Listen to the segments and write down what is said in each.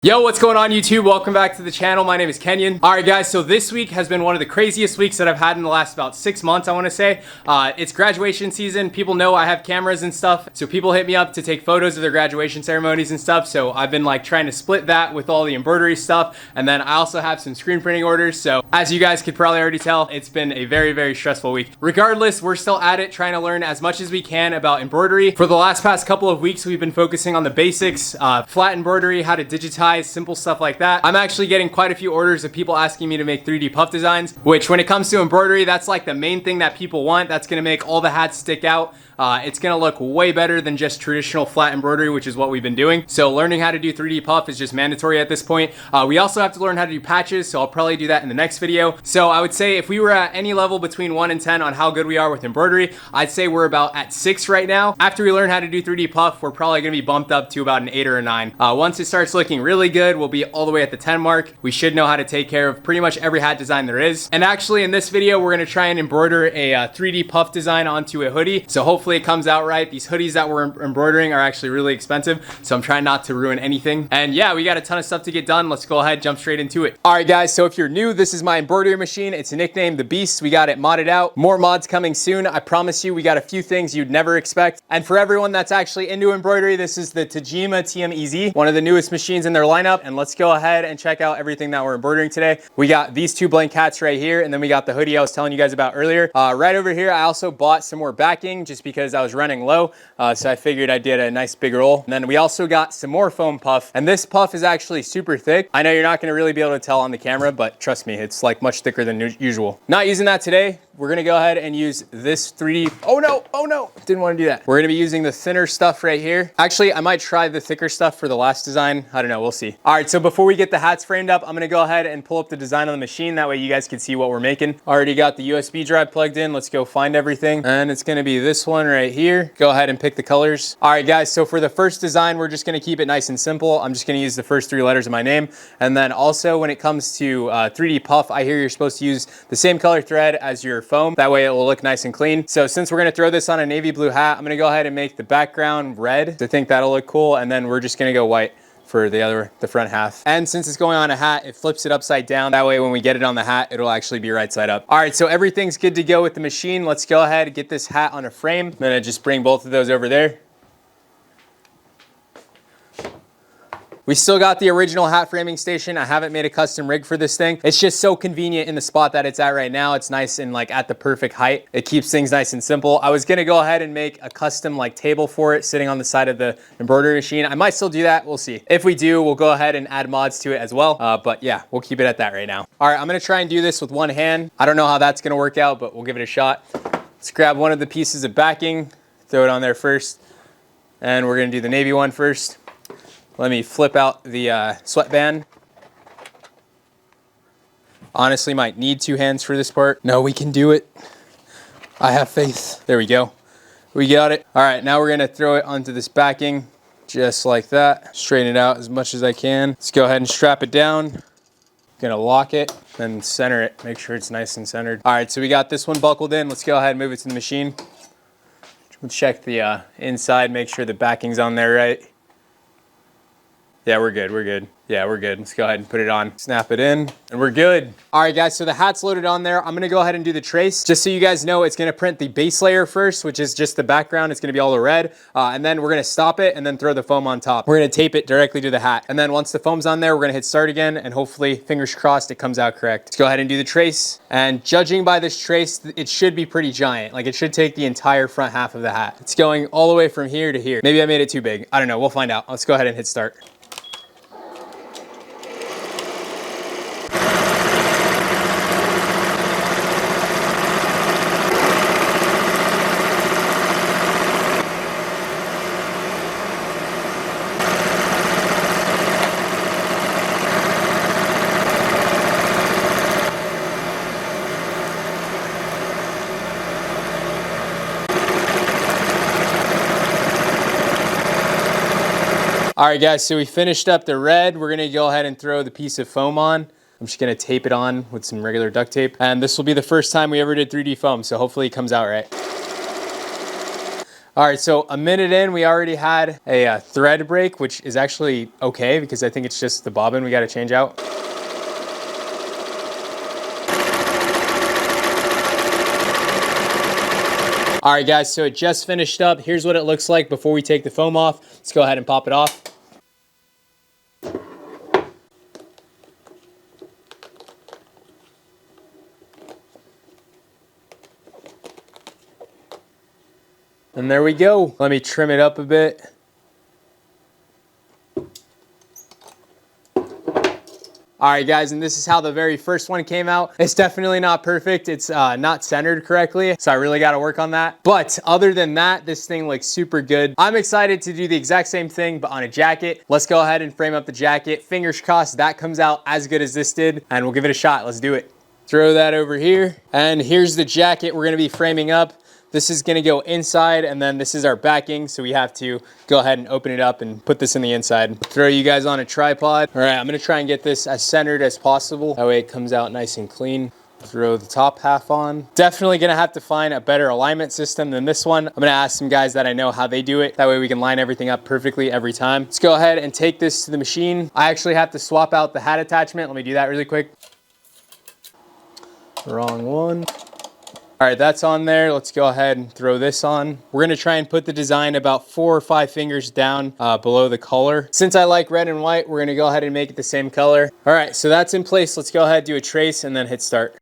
Yo, what's going on YouTube? Welcome back to the channel. My name is Kenyon. Alright guys, so this week has been one of the craziest weeks that I've had in the last about 6 months, I want to say. It's graduation season. People know I have cameras and stuff, so people hit me up to take photos of their graduation ceremonies and stuff, so I've been like trying to split that with all the embroidery stuff, and then I also have some screen printing orders, so as you guys could probably already tell, it's been a very stressful week. Regardless, we're still at it, trying to learn as much as we can about embroidery. For the past couple of weeks, we've been focusing on the basics, flat embroidery, how to digitize, simple stuff like that. I'm actually getting quite a few orders of people asking me to make 3D puff designs, which when it comes to embroidery, that's like the main thing that people want. That's gonna make all the hats stick out. It's gonna look way better than just traditional flat embroidery, which is what we've been doing. So learning how to do 3D puff is just mandatory at this point. We also have to learn how to do patches, so I'll probably do that in the next video. So I would say if we were at any level between 1 and 10 on how good we are with embroidery, I'd say we're about at 6 right now. After we learn how to do 3D puff, we're probably gonna be bumped up to about an 8 or a 9. Once it starts looking really good, we'll be all the way at the 10 mark. We should know how to take care of pretty much every hat design there is. And actually in this video, we're gonna try and embroider a 3D puff design onto a hoodie. So hopefully it comes out right. These hoodies that we're embroidering are actually really expensive, so I'm trying not to ruin anything. And yeah, we got a ton of stuff to get done. Let's go ahead, jump straight into it. All right guys, so if you're new, this is my embroidery machine. It's nicknamed the Beast. We got it modded out. More mods coming soon. I promise you, we got a few things you'd never expect. And for everyone that's actually into embroidery, this is the Tajima TMEZ, one of the newest machines in their lineup. And let's go ahead and check out everything that we're embroidering today. We got these two blank hats right here, and then we got the hoodie I was telling you guys about earlier. Right over here, I also bought some more backing just because I was running low. So I figured I did a nice big roll. And then we also got some more foam puff, and this puff is actually super thick. I know you're not gonna really be able to tell on the camera, but trust me, it's like much thicker than usual. Not using that today. We're gonna go ahead and use this 3D, oh no, didn't wanna do that. We're gonna be using the thinner stuff right here. Actually, I might try the thicker stuff for the last design. I don't know, we'll see. All right, so before we get the hats framed up, I'm gonna go ahead and pull up the design on the machine. That way you guys can see what we're making. Already got the USB drive plugged in. Let's go find everything. And it's gonna be this one right here. Go ahead and pick the colors. All right, guys, so for the first design, we're just gonna keep it nice and simple. I'm just gonna use the first 3 letters of my name. And then also when it comes to 3D puff, I hear you're supposed to use the same color thread as your foam. That way it will look nice and clean. So since we're gonna throw this on a navy blue hat, I'm gonna go ahead and make the background red. I think that'll look cool. And then we're just gonna go white for the front half. And since it's going on a hat, it flips it upside down. That way when we get it on the hat, it'll actually be right side up. All right, so everything's good to go with the machine. Let's go ahead and get this hat on a frame. I'm gonna just bring both of those over there. We still got the original hat framing station. I haven't made a custom rig for this thing. It's just so convenient in the spot that it's at right now. It's nice and like at the perfect height. It keeps things nice and simple. I was gonna go ahead and make a custom like table for it sitting on the side of the embroidery machine. I might still do that, we'll see. If we do, we'll go ahead and add mods to it as well. But yeah, we'll keep it at that right now. All right, I'm gonna try and do this with one hand. I don't know how that's gonna work out, but we'll give it a shot. Let's grab one of the pieces of backing, throw it on there first. And we're gonna do the navy one first. Let me flip out the sweatband. Honestly, might need 2 hands for this part. No, we can do it. I have faith. There we go. We got it. All right, now we're gonna throw it onto this backing, just like that. Straighten it out as much as I can. Let's go ahead and strap it down. Gonna lock it, then center it. Make sure it's nice and centered. All right, so we got this one buckled in. Let's go ahead and move it to the machine. We'll check the inside, make sure the backing's on there right. Yeah, we're good. Yeah, we're good. Let's go ahead and put it on. Snap it in, and we're good. All right, guys, so the hat's loaded on there. I'm gonna go ahead and do the trace. Just so you guys know, it's gonna print the base layer first, which is just the background. It's gonna be all the red. And then we're gonna stop it and then throw the foam on top. We're gonna tape it directly to the hat. And then once the foam's on there, we're gonna hit start again, and hopefully, fingers crossed, it comes out correct. Let's go ahead and do the trace. And judging by this trace, it should be pretty giant. Like, it should take the entire front half of the hat. It's going all the way from here to here. Maybe I made it too big. I don't know, we'll find out. Let's go ahead and hit start. All right, guys, so we finished up the red. We're gonna go ahead and throw the piece of foam on. I'm just gonna tape it on with some regular duct tape. And this will be the first time we ever did 3D foam, so hopefully it comes out right. All right, so a minute in, we already had a thread break, which is actually okay because I think it's just the bobbin we got to change out. All right, guys, so it just finished up. Here's what it looks like before we take the foam off. Let's go ahead and pop it off. And there we go. Let me trim it up a bit. All right, guys, and this is how the very first one came out. It's definitely not perfect. It's not centered correctly, so I really got to work on that. But other than that, this thing looks super good. I'm excited to do the exact same thing, but on a jacket. Let's go ahead and frame up the jacket. Fingers crossed that comes out as good as this did, and we'll give it a shot. Let's do it. Throw that over here. And here's the jacket we're gonna be framing up. This is gonna go inside, and then this is our backing, so we have to go ahead and open it up and put this in the inside. Throw you guys on a tripod. All right, I'm gonna try and get this as centered as possible. That way it comes out nice and clean. Throw the top half on. Definitely gonna have to find a better alignment system than this one. I'm gonna ask some guys that I know how they do it. That way we can line everything up perfectly every time. Let's go ahead and take this to the machine. I actually have to swap out the hat attachment. Let me do that really quick. Wrong one. All right, that's on there. Let's go ahead and throw this on. We're gonna try and put the design about 4 or 5 fingers down below the collar. Since I like red and white, we're gonna go ahead and make it the same color. All right, so that's in place. Let's go ahead, do a trace, and then hit start.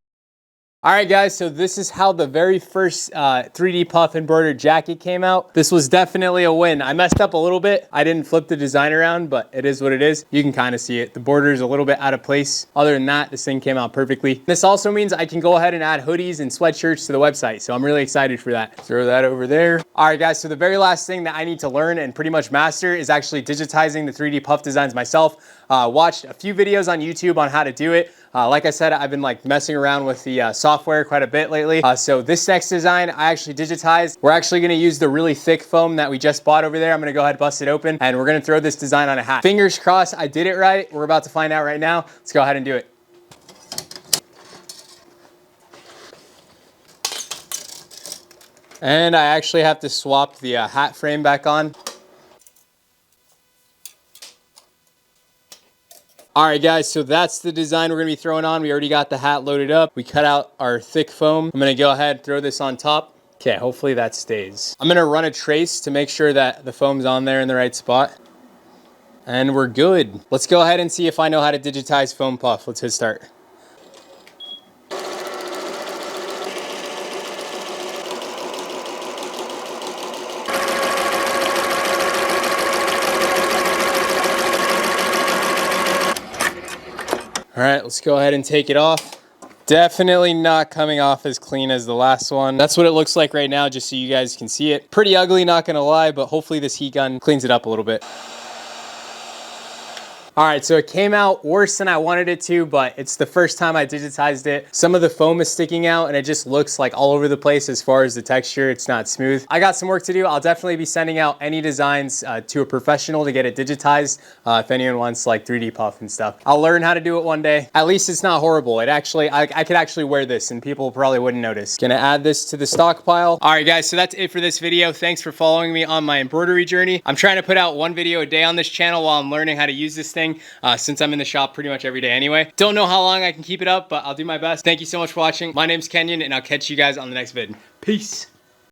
All right, guys, so this is how the very first 3D puff embroidered jacket came out. This was definitely a win. I messed up a little bit. I didn't flip the design around, but it is what it is. You can kind of see it. The border is a little bit out of place. Other than that, this thing came out perfectly. This also means I can go ahead and add hoodies and sweatshirts to the website, so I'm really excited for that. Throw that over there. All right, guys, so the very last thing that I need to learn and pretty much master is actually digitizing the 3D puff designs myself. Watched a few videos on YouTube on how to do it. Like I said, I've been like messing around with the software quite a bit lately. So this next design I actually digitized. We're actually gonna use the really thick foam that we just bought over there. I'm gonna go ahead and bust it open, and we're gonna throw this design on a hat. Fingers crossed I did it right. We're about to find out right now. Let's go ahead and do it. And I actually have to swap the hat frame back on. All right, guys, so that's the design we're gonna be throwing on. We already got the hat loaded up. We cut out our thick foam. I'm gonna go ahead and throw this on top. Okay, hopefully that stays. I'm gonna run a trace to make sure that the foam's on there in the right spot. And we're good. Let's go ahead and see if I know how to digitize foam puff. Let's hit start. All right, let's go ahead and take it off. Definitely not coming off as clean as the last one. That's what it looks like right now, just so you guys can see it. Pretty ugly, not gonna lie, but hopefully this heat gun cleans it up a little bit. All right, so it came out worse than I wanted it to, but it's the first time I digitized it. Some of the foam is sticking out and it just looks like all over the place as far as the texture. It's not smooth. I got some work to do. I'll definitely be sending out any designs to a professional to get it digitized if anyone wants like 3D puff and stuff. I'll learn how to do it one day. At least it's not horrible. It actually, I could actually wear this and people probably wouldn't notice. Gonna add this to the stockpile. All right, guys, so that's it for this video. Thanks for following me on my embroidery journey. I'm trying to put out 1 video a day on this channel while I'm learning how to use this thing. Since I'm in the shop pretty much every day anyway. Don't know how long I can keep it up, but I'll do my best. Thank you so much for watching. My name's Kenyon, and I'll catch you guys on the next vid. Peace.